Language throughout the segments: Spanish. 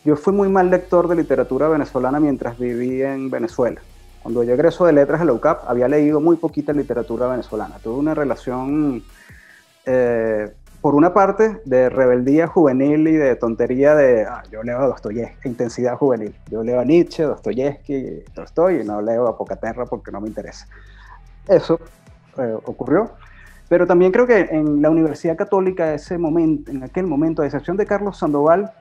Yo fui muy mal lector de literatura venezolana mientras viví en Venezuela. Cuando yo egreso de letras de la UCAP, había leído muy poquita literatura venezolana. Tuve una relación, por una parte, de rebeldía juvenil y de tontería de, yo leo a Dostoyevsky, intensidad juvenil. Yo leo a Nietzsche, Dostoyevsky, Tolstoy, y no leo a Pocaterra porque no me interesa. Eso ocurrió. Pero también creo que en la Universidad Católica, en aquel momento, a excepción de Carlos Sandoval,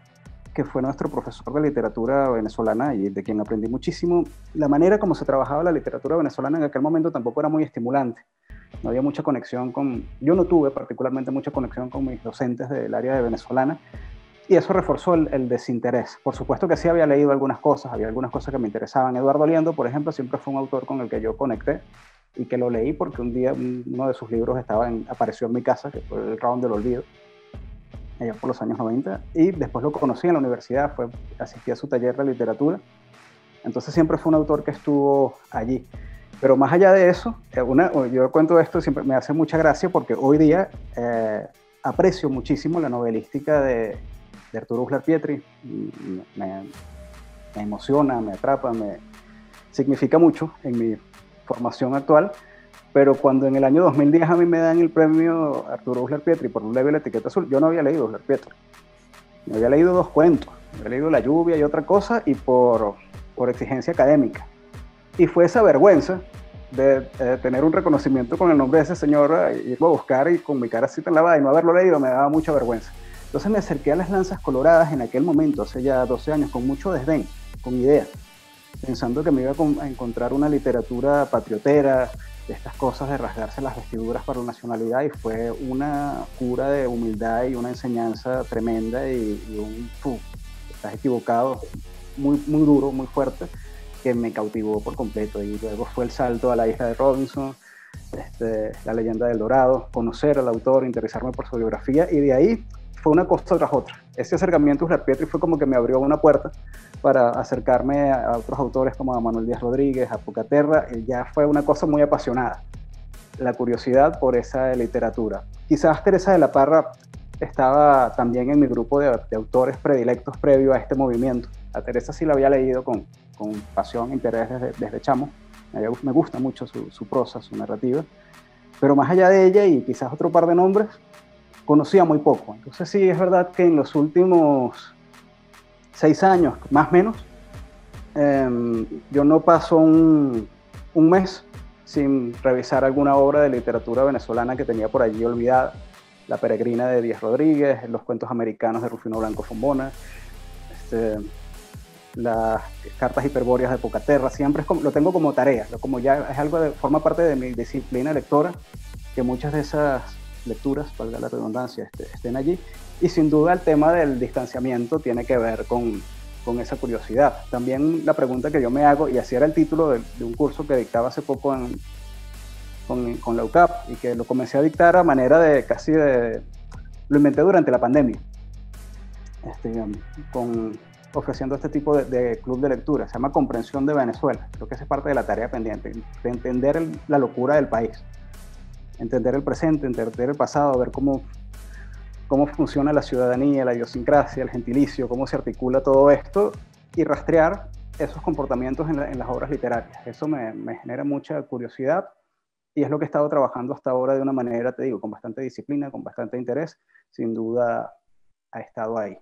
que fue nuestro profesor de literatura venezolana y de quien aprendí muchísimo, la manera como se trabajaba la literatura venezolana en aquel momento tampoco era muy estimulante. No había mucha conexión yo no tuve particularmente mucha conexión con mis docentes del área de venezolana, y eso reforzó el desinterés. Por supuesto que sí había leído algunas cosas, había algunas cosas que me interesaban. Eduardo Liendo, por ejemplo, siempre fue un autor con el que yo conecté y que lo leí porque un día uno de sus libros apareció en mi casa, que fue El Round del Olvido, allá por los años 90, y después lo conocí en la universidad, asistí a su taller de literatura, entonces siempre fue un autor que estuvo allí. Pero más allá de eso, yo cuento esto, siempre me hace mucha gracia porque hoy día aprecio muchísimo la novelística de Arturo Uslar Pietri. Me emociona, me atrapa, me significa mucho en mi formación actual. Pero cuando en el año 2010 a mí me dan el premio Arturo Uslar Pietri por Un leve la etiqueta azul, yo no había leído Uslar Pietri. Me había leído 2 cuentos, había leído La lluvia y otra cosa, y por exigencia académica. Y fue esa vergüenza de tener un reconocimiento con el nombre de ese señor, irlo a buscar y con mi cara así tan lavada y no haberlo leído, me daba mucha vergüenza. Entonces me acerqué a las Lanzas Coloradas en aquel momento, hace ya 12 años, con mucho desdén, con idea, pensando que me iba a encontrar una literatura patriotera, de estas cosas de rasgarse las vestiduras para la nacionalidad, y fue una cura de humildad y una enseñanza tremenda y estás equivocado, muy, muy duro, muy fuerte, que me cautivó por completo. Y luego fue el salto a La isla de Robinson, La leyenda del Dorado, conocer al autor, interesarme por su biografía, y de ahí fue una cosa tras otra. Ese acercamiento a Uslar Pietri fue como que me abrió una puerta para acercarme a otros autores como a Manuel Díaz Rodríguez, a Pocaterra, y ya fue una cosa muy apasionada, la curiosidad por esa literatura. Quizás Teresa de la Parra estaba también en mi grupo de autores predilectos previo a este movimiento. A Teresa sí la había leído con pasión, interés desde chamo. Me gusta mucho su prosa, su narrativa. Pero más allá de ella y quizás otro par de nombres, conocía muy poco. Entonces sí, es verdad que en los últimos 6 años, más o menos, yo no paso un mes sin revisar alguna obra de literatura venezolana que tenía por allí olvidada. La Peregrina de Díaz Rodríguez, Los cuentos americanos de Rufino Blanco Fombona, las cartas hiperbóreas de Pocaterra, siempre lo tengo como tarea, como ya es algo forma parte de mi disciplina lectora, que muchas de esas lecturas, valga la redundancia, estén allí. Y sin duda el tema del distanciamiento tiene que ver con esa curiosidad. También la pregunta que yo me hago, y así era el título de un curso que dictaba hace poco con la UCAP, y que lo comencé a dictar a manera lo inventé durante la pandemia, ofreciendo este tipo de club de lectura. Se llama Comprensión de Venezuela. Creo que esa es parte de la tarea pendiente, de entender la locura del país, entender el presente, entender el pasado, ver cómo funciona la ciudadanía, la idiosincrasia, el gentilicio, cómo se articula todo esto, y rastrear esos comportamientos en las obras literarias. Eso me genera mucha curiosidad, y es lo que he estado trabajando hasta ahora de una manera, te digo, con bastante disciplina, con bastante interés. Sin duda ha estado ahí.